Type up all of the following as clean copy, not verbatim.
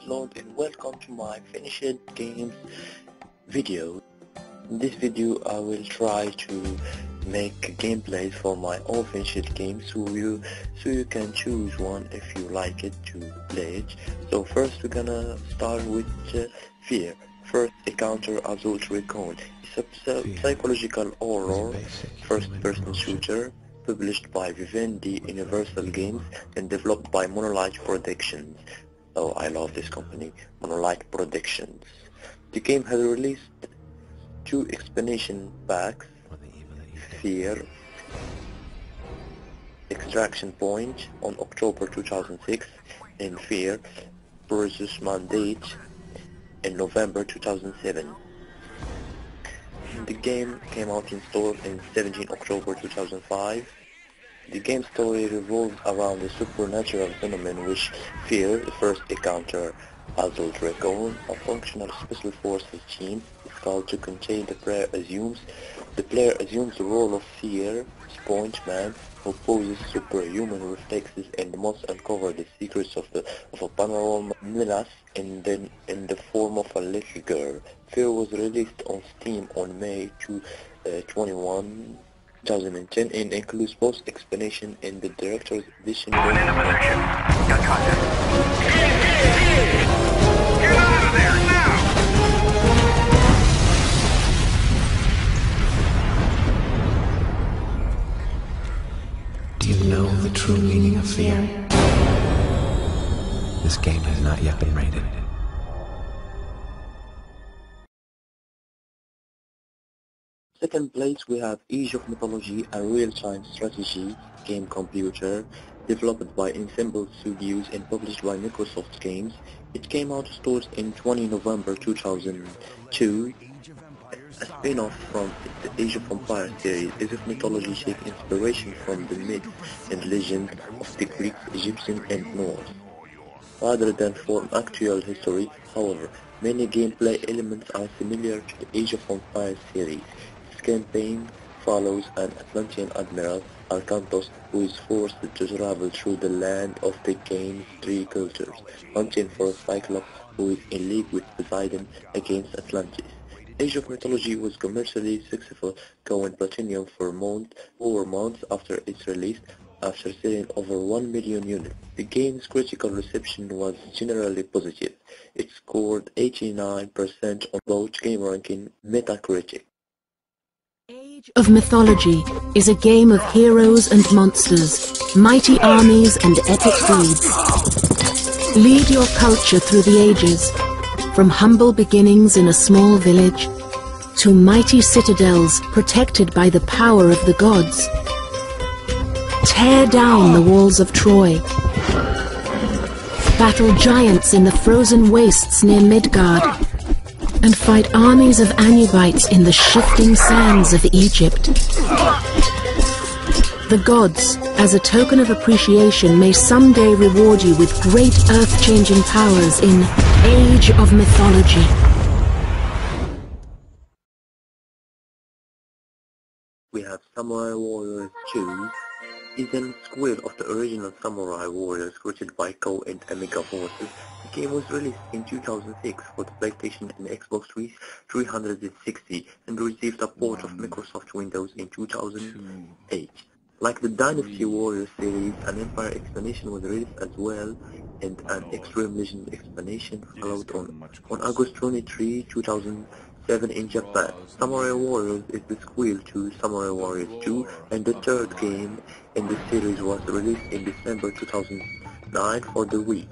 Gameslord and welcome to my finished games video. In this video I will try to make gameplays for my all finished games so you can choose one if you like it to play it. So first we're gonna start with Fear. First encounter Assault Recon. It's a psychological horror first-person shooter published by Vivendi Universal Games and developed by Monolith Productions. Oh, I love this company, Monolith Productions. The game has released 2 expansion packs, Fear, Extraction Point on October 2006 and Fear, Versus Mandate in November 2007. The game came out in stores in 17 October 2005. The game's story revolves around a supernatural phenomenon which Fear, the first encounter Assault Recon, a functional special forces team, is called to contain the player assumes the role of Fear, Point Man, who poses superhuman reflexes and must uncover the secrets of a panorama menace in the form of a little girl. Fear was released on Steam on May 21, 2010 and includes both explanation and the director's edition. Moving into position. Got contact. Get out of there now! Do you know the true meaning of fear? This game has not yet been rated. Second place we have Age of Mythology, a real-time strategy game computer developed by Ensemble Studios and published by Microsoft Games. It came out to stores in 20 November 2002. A spin-off from the Age of Empires series, Age of Mythology takes inspiration from the myths and legends of the Greeks, Egyptians and Norse, rather than from actual history. However, many gameplay elements are similar to the Age of Empires series. This campaign follows an Atlantean admiral, Arkantos, who is forced to travel through the land of the game's 3 cultures, hunting for a Cyclops who is in league with Poseidon against Atlantis. Age of Mythology was commercially successful, going platinum for months after its release, after selling over 1 million units. The game's critical reception was generally positive. It scored 89% on both GameRankings and Metacritic. Age of Mythology is a game of heroes and monsters, mighty armies and epic deeds. Lead your culture through the ages, from humble beginnings in a small village to mighty citadels protected by the power of the gods. Tear down the walls of Troy. Battle giants in the frozen wastes near Midgard. And fight armies of Anubites in the shifting sands of Egypt. The gods, as a token of appreciation, may someday reward you with great earth-changing powers in Age of Mythology. We have Samurai Warriors 2, Season Square of the original Samurai Warriors created by Ko and Amiga Forces. The game was released in 2006 for the PlayStation and Xbox 360 and received a port of Microsoft Windows in 2008. Like the Dynasty Warriors series, an Empire expansion was released as well, and an Extreme Legends expansion followed on August 23, 2007 in Japan. Samurai Warriors is the sequel to Samurai Warriors 2, and the third game in the series was released in December 2009 for the Wii.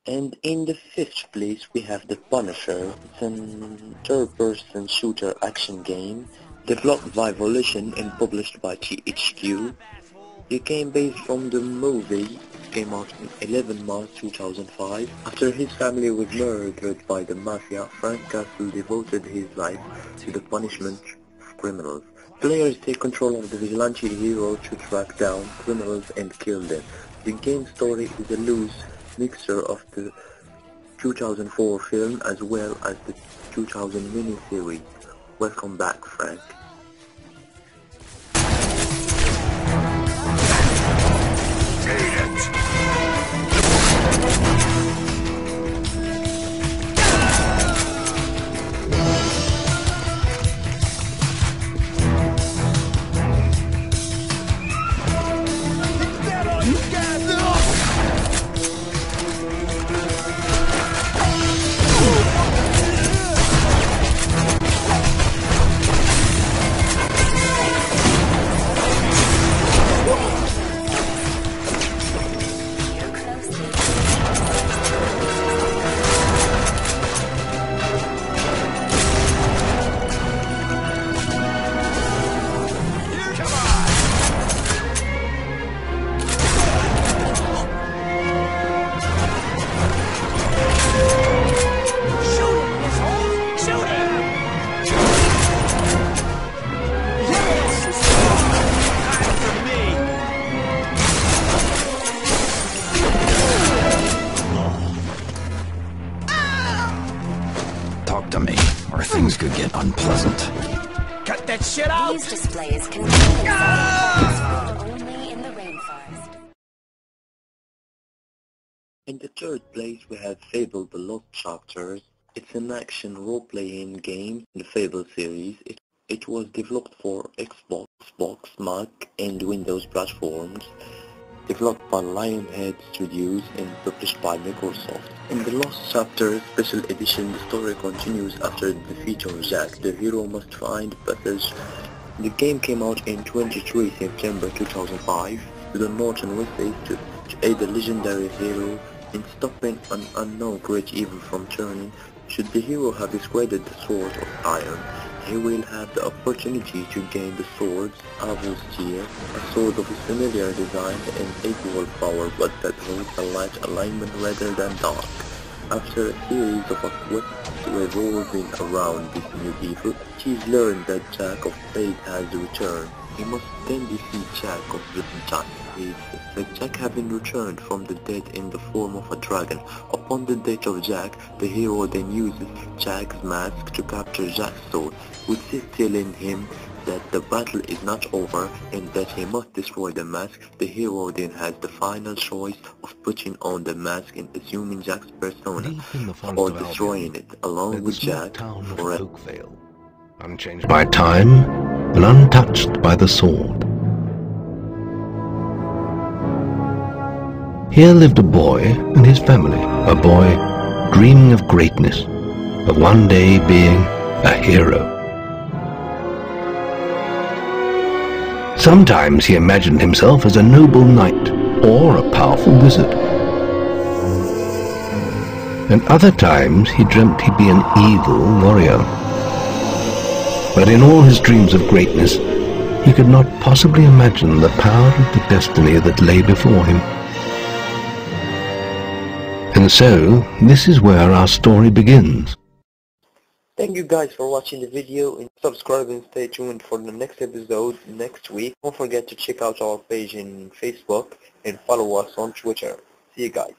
And in the fifth place we have The Punisher. It's a third-person shooter action game developed by Volition and published by THQ. The game based from the movie came out in 11 March 2005. After his family was murdered by the mafia, Frank Castle devoted his life to the punishment of criminals. Players take control of the vigilante hero to track down criminals and kill them. The game story is a loose mixture of the 2004 film as well as the 2000 miniseries. Welcome back, Frank. Talk to me, or things could get unpleasant. Cut that shit out! These displays contain found only in the rainforest. In the third place we have Fable The Lost Chapters. It's an action role-playing game in the Fable series. It was developed for Xbox, Mac and Windows platforms. Developed by Lionhead Studios and published by Microsoft. In the Lost Chapters Special Edition, the story continues after the defeat of Jack. The hero must find passage. The game came out in 23 September 2005 to the north and west east to aid the legendary hero in stopping an unknown great evil from turning. Should the hero have discarded the Sword of Iron, he will have the opportunity to gain the swords Avulsteer, a sword of a familiar design and equal power but that holds a light alignment rather than dark. After a series of quests revolving around this new evil, she's learned that Jack of Spades has returned. He must then defeat Jack of Jack. Jack having returned from the dead in the form of a dragon. Upon the death of Jack, the hero then uses Jack's mask to capture Jack's soul, which is telling him that the battle is not over and that he must destroy the mask. The hero then has the final choice of putting on the mask and assuming Jack's persona, or destroying it along with Jack forever. Unchanged by time and untouched by the sword. Here lived a boy and his family, a boy dreaming of greatness, of one day being a hero. Sometimes he imagined himself as a noble knight or a powerful wizard. And other times he dreamt he'd be an evil warrior. But in all his dreams of greatness, he could not possibly imagine the power of the destiny that lay before him. And so, this is where our story begins. Thank you guys for watching the video, and subscribe and stay tuned for the next episode next week. Don't forget to check out our page in Facebook and follow us on Twitter. See you guys.